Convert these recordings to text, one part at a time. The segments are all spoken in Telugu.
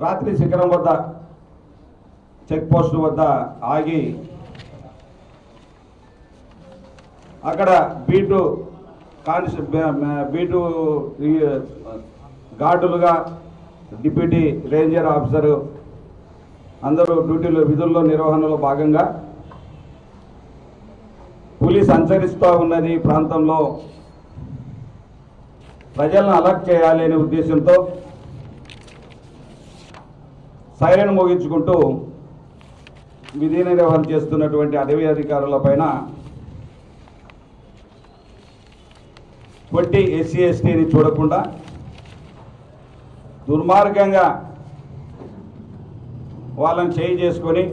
రాత్రి శిఖరం వద్ద చెక్ పోస్ట్ వద్ద ఆగి అక్కడ బీటు గార్డులుగా డిప్యూటీ రేంజర్ ఆఫీసరు అందరూ విధుల్లో నిర్వహణలో భాగంగా పులి సంచరిస్తూ ఉన్నది ప్రాంతంలో ప్రజలను అలర్ట్ చేయాలి అనే ఉద్దేశంతో సైరన్ మోగించుకుంటూ విధి నిర్వహణ చేస్తున్నటువంటి అటవీ అధికారుల పైన కొట్టి ఎస్సీ ఎస్టీని చూడకుండా దుర్మార్గంగా వాళ్ళని చేయి చేసుకొని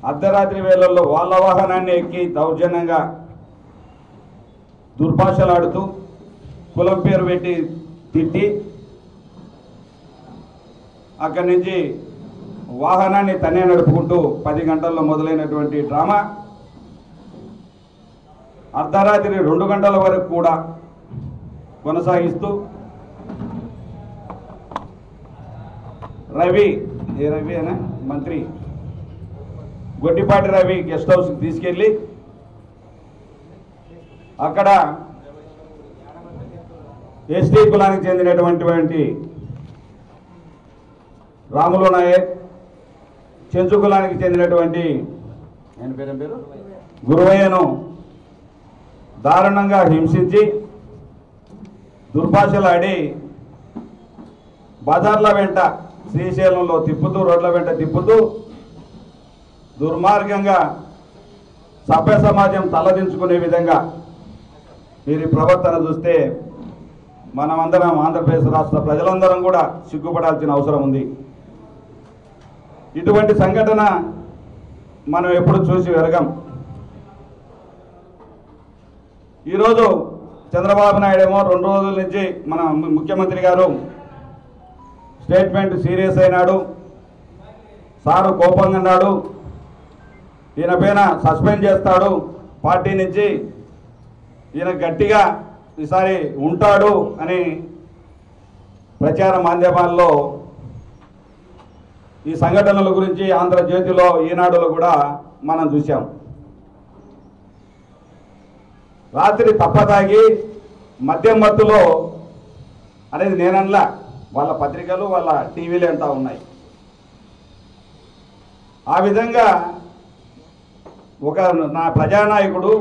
అర్ధరాత్రి వేళల్లో వాళ్ళ వాహనాన్ని ఎక్కి దౌర్జన్యంగా దుర్భాషలాడుతూ కులం పేరు పెట్టి తిట్టి అక్కడి నుంచి వాహనాన్ని తనే నడుపుకుంటూ 10 గంటల్లో మొదలైనటువంటి డ్రామా అర్ధరాత్రి 2 గంటల వరకు కూడా కొనసాగిస్తూ రవి అనే మంత్రి గొడ్డిపాటి రవి గెస్ట్ హౌస్కి తీసుకెళ్ళి అక్కడ ఎస్టీ కులానికి చెందినటువంటి రాములు నాయక్, చెంచు కులానికి చెందినటువంటి ఆయన పేరు గురువయ్యను దారుణంగా హింసించి దుర్భాషలాడి బజార్ల వెంట శ్రీశైలంలో తిప్పుతూ రోడ్ల వెంట తిప్పుతూ దుర్మార్గంగా సభ్య సమాజం తలదించుకునే విధంగా వీరి ప్రవర్తన చూస్తే మనమందరం ఆంధ్రప్రదేశ్ రాష్ట్ర ప్రజలందరం కూడా సిగ్గుపడాల్సిన అవసరం ఉంది. ఇటువంటి సంఘటన మనం ఎప్పుడు చూసి వెరగం. ఈరోజు చంద్రబాబు నాయుడు ఏమో 2 రోజుల నుంచి మన ముఖ్యమంత్రి గారు స్టేట్మెంట్ సీరియస్ అయినాడు, సారు కోపంగా అన్నాడు, ఈయన పైన సస్పెండ్ చేస్తాడు పార్టీ నుంచి, ఈయన గట్టిగా ఈసారి ఉంటాడు అని ప్రచార మాధ్యమాల్లో ఈ సంఘటనల గురించి ఆంధ్రజ్యోతిలో ఈనాడులో కూడా మనం చూసాం. రాత్రి తప్పతాగి మద్యం మత్తులో అనేది నేనల్లా, వాళ్ళ పత్రికలు వాళ్ళ టీవీలు అంతా ఉన్నాయి. ఆ విధంగా ఒక నా ప్రజానాయకుడు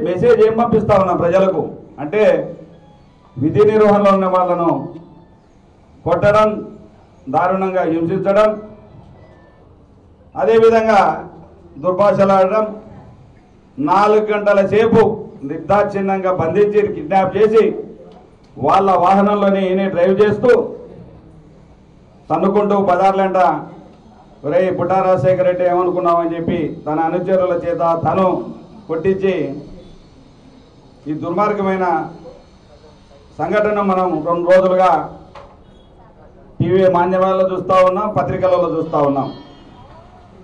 మెసేజ్ ఏం పంపిస్తా ఉన్నా ప్రజలకు అంటే విధి నిర్వహణలో ఉన్న వాళ్ళను కొట్టడం, దారుణంగా హింసించడం, అదేవిధంగా దుర్భాషలాడడం, 4 గంటల సేపు నిర్దాక్షిణ్యంగా బంధించి కిడ్నాప్ చేసి వాళ్ళ వాహనంలోనే ఈయన డ్రైవ్ చేస్తూ తన్నుకుంటూ బజార్లంట ఒరే పుట్టా రాజశేఖర రెడ్డి ఏమనుకున్నామని చెప్పి తన అనుచరుల చేత తను కొట్టించి ఈ దుర్మార్గమైన సంఘటన మనం 2 రోజులుగా టీవీ మాధ్యమాల్లో చూస్తూ ఉన్నాం, పత్రికలలో చూస్తూ ఉన్నాం.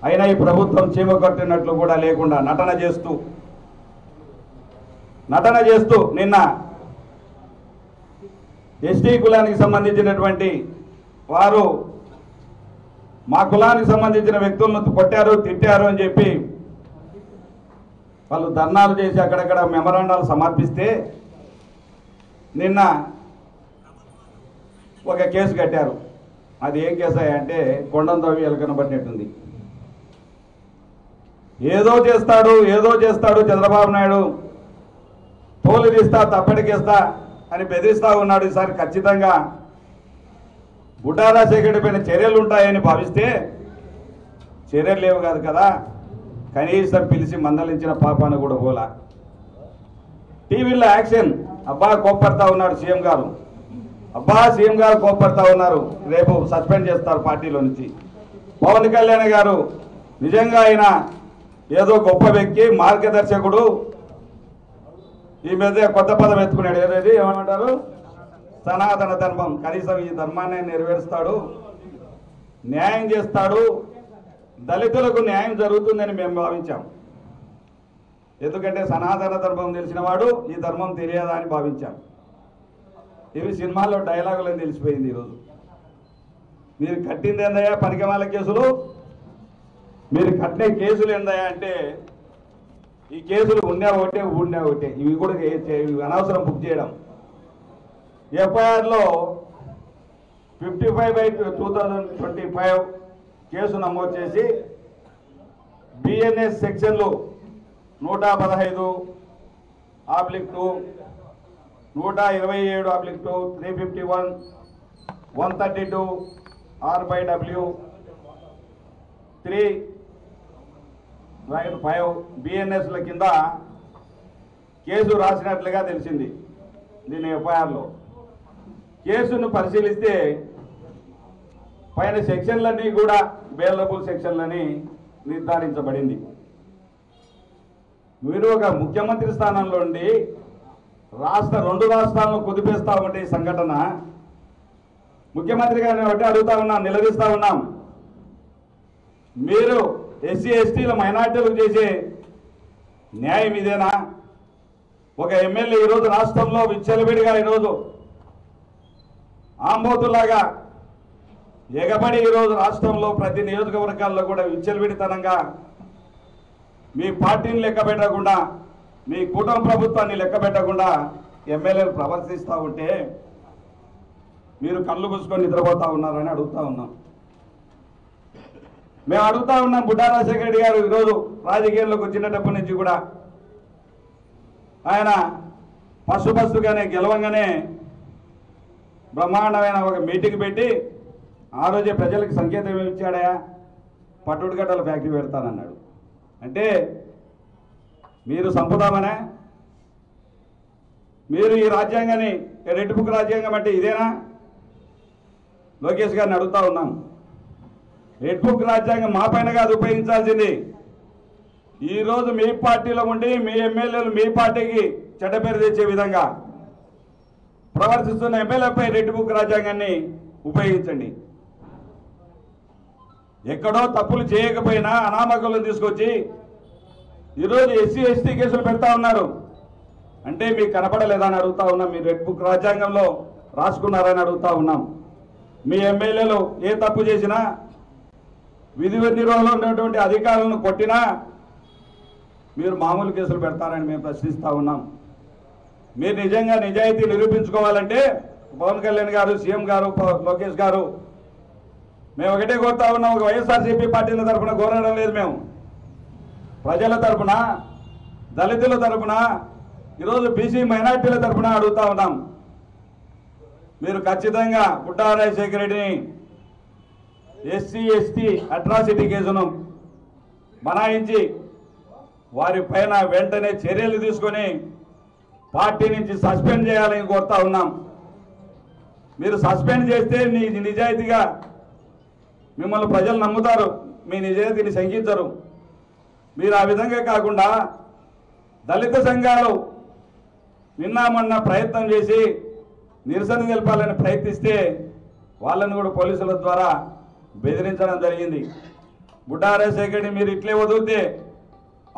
అయినా ఈ ప్రభుత్వం చీమ కొట్టినట్లు కూడా లేకుండా నటన చేస్తూ నిన్న ఎస్టీ కులానికి సంబంధించినటువంటి వారు మా కులానికి సంబంధించిన వ్యక్తులను కొట్టారు, తిట్టారు అని చెప్పి వాళ్ళు ధర్నాలు చేసి అక్కడక్కడ మెమరాండాలు సమర్పిస్తే నిన్న ఒక కేసు కట్టారు. అది ఏం కేసు అంటే కొండం తవ్వి ఎలకనబట్టినట్టుంది. ఏదో చేస్తాడు చంద్రబాబు నాయుడు, తోలు తీస్తా తప్పటికేస్తా అని బెదిరిస్తా ఉన్నాడు. ఈసారి ఖచ్చితంగా బుట్టా రాజశేఖర్ పైన చర్యలు ఉంటాయని భావిస్తే చర్యలు లేవు కాదు కదా, కనీసం పిలిచి మందలించిన పాపాను కూడా పోలా. టీవీలో యాక్షన్, అబ్బా కోప్పడతా ఉన్నాడు సీఎం గారు, సీఎం గారు కోప్పడతా ఉన్నారు, రేపు సస్పెండ్ చేస్తారు పార్టీలో నుంచి. పవన్ కళ్యాణ్ గారు నిజంగా ఆయన ఏదో గొప్ప వ్యక్తి, మార్గదర్శకుడు, ఈ మధ్య కొత్త పదం ఎత్తుకున్నాడు, ఏదేది ఏమంటారు సనాతన ధర్మం, కనీసం ఈ ధర్మాన్ని నెరవేరుస్తాడు, న్యాయం చేస్తాడు, దళితులకు న్యాయం జరుగుతుందని మేము భావించాం. ఎందుకంటే సనాతన ధర్మం తెలిసిన వాడు ఈ ధర్మం తెలియదా అని భావించాం. ఇవి సినిమాల్లో డైలాగులని తెలిసిపోయింది ఈరోజు. మీరు కట్టింది ఏందయ్యా పనికిమాల కేసులు, మీరు కట్టిన కేసులు ఏందయ్యా అంటే ఈ కేసులు ఉన్నా ఒకటే ఊడినా ఒకటే. ఇవి కూడా అనవసరం బుక్ చేయడం. ఎఫ్ఐఆర్లో 55/2025 కేసు నమోదు చేసి బిఎన్ఎస్ సెక్షన్లు 115/2, 127/2, 351, 132 R/W 3/5 బిఎన్ఎస్ల కింద కేసు రాసినట్లుగా తెలిసింది. దీని ఎఫ్ఐఆర్లో కేసును పరిశీలిస్తే పైన సెక్షన్లన్నీ కూడా బెయిలబుల్ సెక్షన్లని నిర్ధారించబడింది. మీరు ఒక ముఖ్యమంత్రి స్థానంలో ఉండి రెండు రాష్ట్రాలను కుదిపేస్తా ఉంటే ఈ సంఘటన ముఖ్యమంత్రి గారిని బట్టి అడుగుతా ఉన్నాం, నిలదీస్తా ఉన్నాం. మీరు ఎస్సీ ఎస్టీల మైనార్టీలకు చేసే న్యాయం ఇదేనా? ఒక ఎమ్మెల్యే ఈరోజు రాష్ట్రంలో విచ్చలవిడిగా ఈరోజు ఆంబోతులాగా ఎగబడి ఈరోజు రాష్ట్రంలో ప్రతి నియోజకవర్గాల్లో కూడా విచ్చలవిడితనంగా మీ పార్టీని లెక్క పెట్టకుండా, మీ కూటమి ప్రభుత్వాన్ని లెక్క పెట్టకుండా ఎమ్మెల్యేలు ప్రవర్తిస్తూ ఉంటే మీరు కళ్ళు మూసుకొని నిద్రపోతా ఉన్నారని అడుగుతా ఉన్నాం. మేము అడుగుతా ఉన్నాం, బుడ్డా రాజశేఖర రెడ్డి గారు ఈరోజు రాజకీయాల్లోకి వచ్చినప్పటి నుంచి కూడా ఆయన పశుగానే గెలవంగానే బ్రహ్మాండమైన ఒక మీటింగ్ పెట్టి ఆ రోజే ప్రజలకు సంకేతం ఏమి ఇచ్చాడయా, పట్టుడుగడ్డల ఫ్యాక్టరీ పెడతానన్నాడు. అంటే మీరు సంపుదామనే? మీరు ఈ రాజ్యాంగాన్ని రెడ్ బుక్ రాజ్యాంగం అంటే ఇదేనా? లోకేష్ గారిని అడుగుతా ఉన్నాం. రెడ్ బుక్ రాజ్యాంగం మా పైన కాదు ఉపయోగించాల్సింది. ఈరోజు మీ పార్టీలో ఉండి మీ ఎమ్మెల్యేలు మీ పార్టీకి చెడ్డ పేరు తెచ్చే విధంగా ప్రవర్తిస్తున్న ఎమ్మెల్యేపై రెడ్ బుక్ రాజ్యాంగాన్ని ఉపయోగించండి. ఎక్కడో తప్పులు చేయకపోయినా అనామకులను తీసుకొచ్చి ఈరోజు ఎస్సీ ఎస్టీ కేసులు పెడతా ఉన్నారు. అంటే మీకు కనపడలేదా అని అడుగుతా ఉన్నాం. మీ రెడ్ బుక్ రాజ్యాంగంలో రాసుకున్నారని అడుగుతా ఉన్నాం. మీ ఎమ్మెల్యేలు ఏ తప్పు చేసినా విధి నిర్వహణలో ఉన్నటువంటి అధికారులను కొట్టినా మీరు మామూలు కేసులు పెడతారని మేము ప్రశ్నిస్తూ ఉన్నాం. మీరు నిజంగా నిజాయితీ నిరూపించుకోవాలంటే పవన్ కళ్యాణ్ గారు, సీఎం గారు, లోకేష్ గారు, మేము ఒకటే కోరుతా ఉన్నాం. ఒక వైఎస్ఆర్సీపీ పార్టీల తరఫున కోరడం లేదు, మేము ప్రజల తరఫున, దళితుల తరఫున, ఈరోజు బీసీ మైనార్టీల తరఫున అడుగుతా ఉన్నాం. మీరు ఖచ్చితంగా బుడ్డా రాజశేఖర రెడ్డిని ఎస్సీ ఎస్టీ అట్రాసిటీ కేసును బనాయించి వారి పైన వెంటనే చర్యలు తీసుకొని పార్టీ నుంచి సస్పెండ్ చేయాలని కోరుతా ఉన్నాం. మీరు సస్పెండ్ చేస్తే నిజాయితీగా మిమ్మల్ని ప్రజలు నమ్ముతారు, మీ నిజాయితీని శంకించరు. మీరు ఆ విధంగా కాకుండా దళిత సంఘాలు నిన్నామన్న ప్రయత్నం చేసి నిరసన తెలపాలని ప్రయత్నిస్తే వాళ్ళని కూడా పోలీసుల ద్వారా బెదిరించడం జరిగింది. బుడ్డా రాజశేఖర్ని మీరు ఇట్లే వదిలితే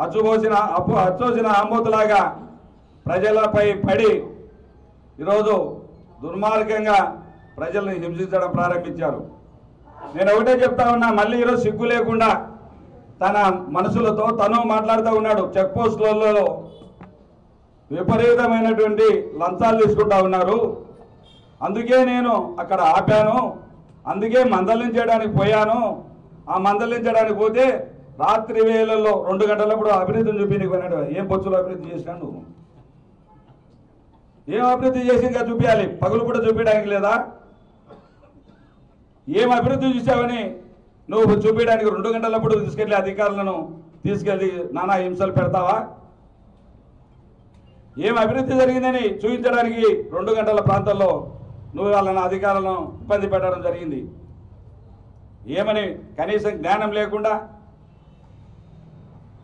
అచ్చోసిన ఆంబోతులాగా ప్రజలపై పడి ఈరోజు దుర్మార్గంగా ప్రజల్ని హింసించడం ప్రారంభించారు. నేను ఒకటే చెప్తా ఉన్నా, మళ్ళీ ఈరోజు సిగ్గు లేకుండా తన మనసులతో తను మాట్లాడుతూ ఉన్నాడు. చెక్ పోస్టులలో విపరీతమైనటువంటి లంచాలు తీసుకుంటా ఉన్నారు, అందుకే నేను అక్కడ ఆపాను, అందుకే మందలించడానికి పోయాను. ఆ మందలించడానికి పోతే రాత్రి వేళల్లో 2 గంటలప్పుడు అభివృద్ధిని చూపించుకున్నాడు. ఏం బొచ్చులో అభివృద్ధి చేసినాడు నువ్వు? ఏం అభివృద్ధి చేసి ఇంకా చూపించాలి? పగులు కూడా చూపించడానికి లేదా? ఏం అభివృద్ధి చూసావని నువ్వు చూపించడానికి 2 గంటలప్పుడు తీసుకెళ్లి అధికారులను తీసుకెళ్లి నానా హింసలు పెడతావా? ఏం అభివృద్ధి జరిగిందని చూపించడానికి 2 గంటల ప్రాంతంలో నువ్వు వాళ్ళని అధికారులను ఇబ్బంది పెట్టడం జరిగింది. ఏమని కనీసం జ్ఞానం లేకుండా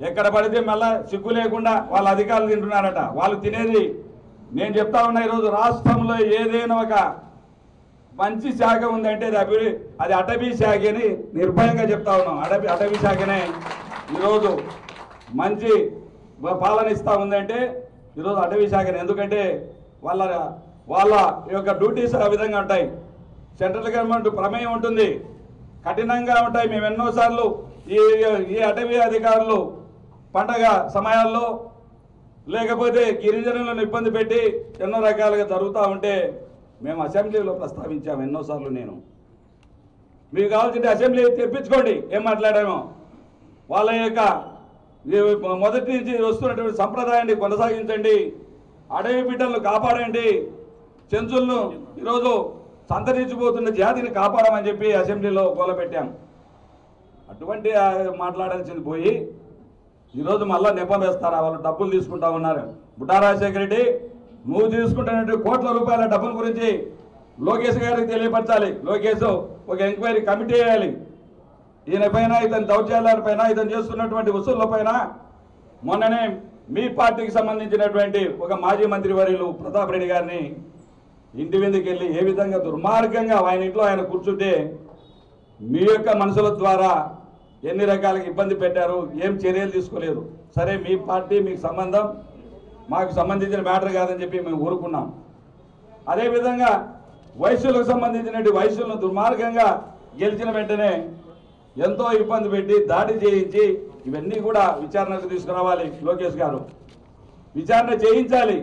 ఎక్కడ పడితే మళ్ళా సిగ్గు లేకుండా వాళ్ళ అధికారులు తింటున్నారట. వాళ్ళు తినేది నేను చెప్తా ఉన్నా, ఈరోజు రాష్ట్రంలో ఏదైనా ఒక మంచి శాఖ ఉందంటే అది అటవీ శాఖ అని నిర్భయంగా చెప్తా ఉన్నాం. అటవీ శాఖనే ఈరోజు మంచి పాలన ఇస్తా ఉందంటే ఈరోజు అటవీ శాఖనే. ఎందుకంటే వాళ్ళ వాళ్ళ యొక్క డ్యూటీస్ ఆ విధంగా ఉంటాయి. సెంట్రల్ గవర్నమెంట్ ప్రమేయం ఉంటుంది, కఠినంగా ఉంటాయి. మేము ఎన్నోసార్లు ఈ అటవీ అధికారులు పండగ సమయాల్లో లేకపోతే గిరిజనులను ఇబ్బంది పెట్టి ఎన్నో రకాలుగా జరుగుతూ ఉంటే మేము అసెంబ్లీలో ప్రస్తావించాము ఎన్నోసార్లు. నేను మీకు కావాల్సింటే అసెంబ్లీ తెప్పించుకోండి, ఏం మాట్లాడామో. వాళ్ళ యొక్క మొదటి నుంచి వస్తున్నటువంటి సంప్రదాయాన్ని కొనసాగించండి, అడవి బిడ్డలను కాపాడండి, చెంచులను ఈరోజు సంతరించిపోతున్న జాతిని కాపాడమని చెప్పి అసెంబ్లీలో గోలపెట్టాం. అటువంటి మాట్లాడాల్సింది పోయి ఈరోజు మళ్ళా నెపం వేస్తారా? వాళ్ళు డబ్బులు తీసుకుంటా ఉన్నారు. బుడ్డా రాజశేఖర రెడ్డి, నువ్వు తీసుకుంటున్నటువంటి కోట్ల రూపాయల డబ్బుల గురించి లోకేష్ గారికి తెలియపరచాలి. లోకేష్ ఒక ఎంక్వైరీ కమిటీ వేయాలి. ఈయన పైన, ఇతని దౌర్జన్యాల పైన, ఇతను చేస్తున్నటువంటి వసూళ్ల పైన. మొన్ననే మీ పార్టీకి సంబంధించినటువంటి ఒక మాజీ మంత్రి వర్యులు ప్రతాప్ రెడ్డి గారిని ఇంటి మీదకి వెళ్ళి ఏ విధంగా దుర్మార్గంగా ఆయన ఇంట్లో ఆయన కూర్చుంటే మీ యొక్క మనుషుల ద్వారా ఎన్ని రకాలుగా ఇబ్బంది పెట్టారు, ఏం చర్యలు తీసుకోలేదు. సరే, మీ పార్టీ మీకు సంబంధం, మాకు సంబంధించిన మ్యాటర్ కాదని చెప్పి మేము ఊరుకున్నాం. అదేవిధంగా వైశ్యులకు సంబంధించినటువంటి వైశ్యులను దుర్మార్గంగా గెలిచిన వెంటనే ఎంతో ఇబ్బంది పెట్టి దాడి చేయించి ఇవన్నీ కూడా విచారణకు తీసుకురావాలి. లోకేష్ గారు విచారణ చేయించాలి,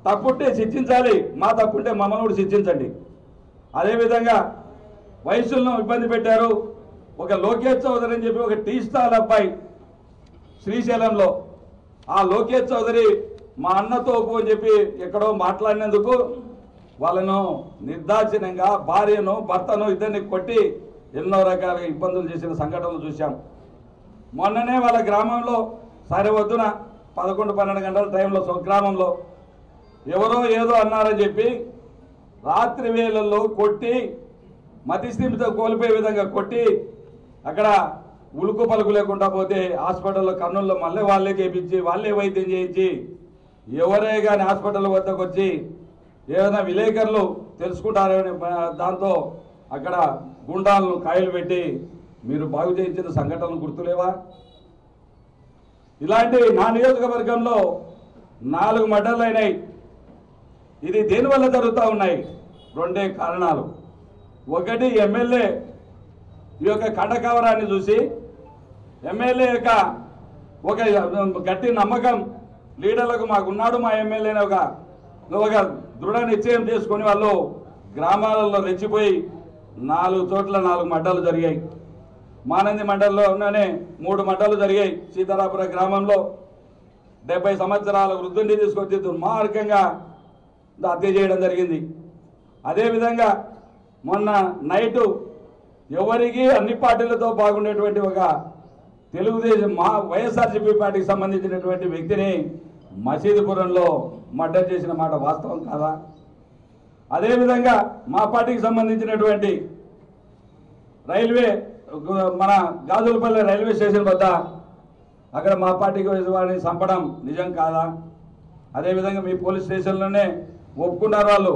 తప్పుంటే శిక్షించాలి, మా తప్పుంటే మమ్మల్ని కూడా శిక్షించండి. అదేవిధంగా వైశ్యులను ఇబ్బంది పెట్టారు. ఒక లోకేష్ చౌదరి అని చెప్పి ఒక టీ స్టాల్ అబ్బాయి శ్రీశైలంలో, ఆ లోకేష్ చౌదరి మా అన్నతోపు అని చెప్పి ఎక్కడో మాట్లాడినందుకు వాళ్ళను నిర్దాక్షిణ్యంగా భార్యను భర్తను ఇద్దరిని కొట్టి ఎన్నో రకాలుగా ఇబ్బందులు చేసిన సంఘటనలు చూశాం. మొన్ననే వాళ్ళ గ్రామంలో సరే వద్దున 11-12 గంటల టైంలో గ్రామంలో ఎవరో ఏదో అన్నారని చెప్పి రాత్రి వేళల్లో కొట్టి మతిస్థిమిత కోల్పోయే విధంగా కొట్టి అక్కడ ఉలుకు పలుకు లేకుండా పోతే హాస్పిటల్లో కర్నూలులో మళ్ళీ వాళ్ళే చేయించి వాళ్ళే వైద్యం చేయించి ఎవరే కానీ హాస్పిటల్ వద్దకు వచ్చి ఏదైనా విలేకరులు తెలుసుకుంటారని దాంతో అక్కడ గుండాలను కాయలు పెట్టి మీరు బాగు చేయించిన సంఘటనలు గుర్తులేవా? ఇలాంటి నా నియోజకవర్గంలో 4 మర్డర్లు అయినాయి. ఇది దేనివల్ల జరుగుతూ ఉన్నాయి? 2 కారణాలు. ఒకటి, ఎమ్మెల్యే ఈ యొక్క కండకవరాన్ని చూసి ఎమ్మెల్యే యొక్క ఒక గట్టి నమ్మకం లీడర్లకు మాకున్నాడు మా ఎమ్మెల్యేని ఒక దృఢ నిశ్చయం చేసుకుని వాళ్ళు గ్రామాలలో రెచ్చిపోయి 4 చోట్ల 4 మర్డర్లు జరిగాయి. మానంది మండలంలోనే 3 మర్డర్లు జరిగాయి. సీతారాపురం గ్రామంలో 70 సంవత్సరాల వృద్ధుని తీసుకొచ్చి దుర్మార్గంగా హత్య చేయడం జరిగింది. అదేవిధంగా మొన్న నైటు ఎవరికి అన్ని పార్టీలతో బాగుండేటువంటి ఒక తెలుగుదేశం వైఎస్ఆర్సీపీ పార్టీకి సంబంధించినటువంటి వ్యక్తిని మసీదుపురంలో మర్డర్ చేసిన మాట వాస్తవం కాదా? అదేవిధంగా మా పార్టీకి సంబంధించినటువంటి రైల్వే మన గాజులపల్లి రైల్వే స్టేషన్ వద్ద అక్కడ మా పార్టీకి వారిని చంపడం నిజం కాదా? అదేవిధంగా మీ పోలీస్ స్టేషన్లోనే ఒప్పుకున్నారు వాళ్ళు,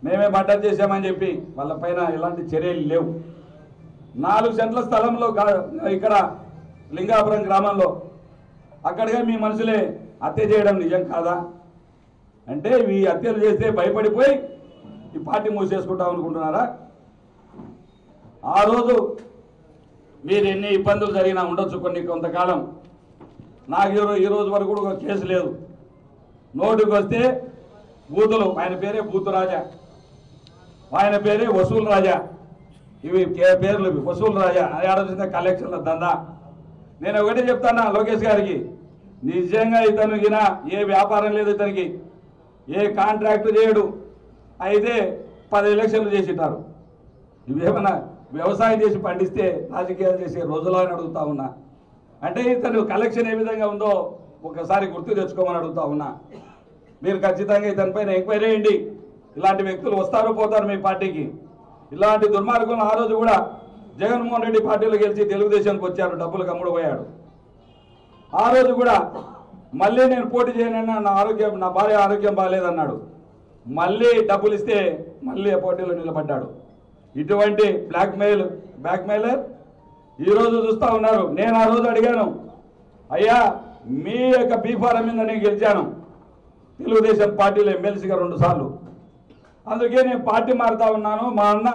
మేమే మర్డర్ చేశామని చెప్పి. వాళ్ళ పైన ఎలాంటి చర్యలు లేవు. 4 సెంట్ల స్థలంలో ఇక్కడ లింగాపురం గ్రామంలో అక్కడిగా మీ మనుషులే హత్య చేయడం నిజం కాదా? అంటే ఈ హత్యలు చేస్తే భయపడిపోయి ఈ పార్టీ మూసేసుకుంటాం అనుకుంటున్నారా? ఆ రోజు మీరు ఎన్ని ఇబ్బందులు జరిగినా ఉండొచ్చు కొంతకాలం. నాకు ఈ రోజు వరకు కూడా ఒక కేసు లేదు. నోటికి వస్తే బూతులు, ఆయన పేరే బూతు రాజా, ఆయన పేరే వసూలు రాజా, ఇవి పేర్లు వసూలు రాజా అని ఆలోచించిన కలెక్షన్ల దందా. నేను ఒకటే చెప్తానా లోకేష్ గారికి, నిజంగా ఇతను ఏ వ్యాపారం లేదు ఇతనికి, ఏ కాంట్రాక్ట్ చేయడు, అయితే 10 ఎలక్షన్లు చేసిటారు. ఇవేమన్నా వ్యవసాయం చేసి పండిస్తే రాజకీయాలు చేసే రోజులో అని అడుగుతా ఉన్నా. అంటే ఇతను కలెక్షన్ ఏ విధంగా ఉందో ఒకసారి గుర్తు తెచ్చుకోమని అడుగుతా ఉన్నా. మీరు ఖచ్చితంగా ఇతనిపైన ఎంక్వైరీ చేయండి. ఇలాంటి వ్యక్తులు వస్తారు పోతారు మీ పార్టీకి. ఇలాంటి దుర్మార్గులను ఆ రోజు కూడా జగన్మోహన్ రెడ్డి పార్టీలో గెలిచి తెలుగుదేశానికి వచ్చారు, డబ్బులు కమ్ముడు పోయాడు. ఆ రోజు కూడా మళ్ళీ నేను పోటీ చేయనన్నా, నా భార్య ఆరోగ్యం బాగాలేదన్నాడు. మళ్ళీ డబ్బులు ఇస్తే మళ్ళీ పోటీలో నిలబడ్డాడు. ఇటువంటి బ్లాక్మెయిలర్ ఈరోజు చూస్తూ ఉన్నారు. నేను ఆ రోజు అడిగాను, అయ్యా మీ యొక్క బీఫారం మీద నేను గెలిచాను తెలుగుదేశం పార్టీలో ఎమ్మెల్సీగా 2 సార్లు. అందుకే నేను పార్టీ మారుతా ఉన్నాను. మా అన్న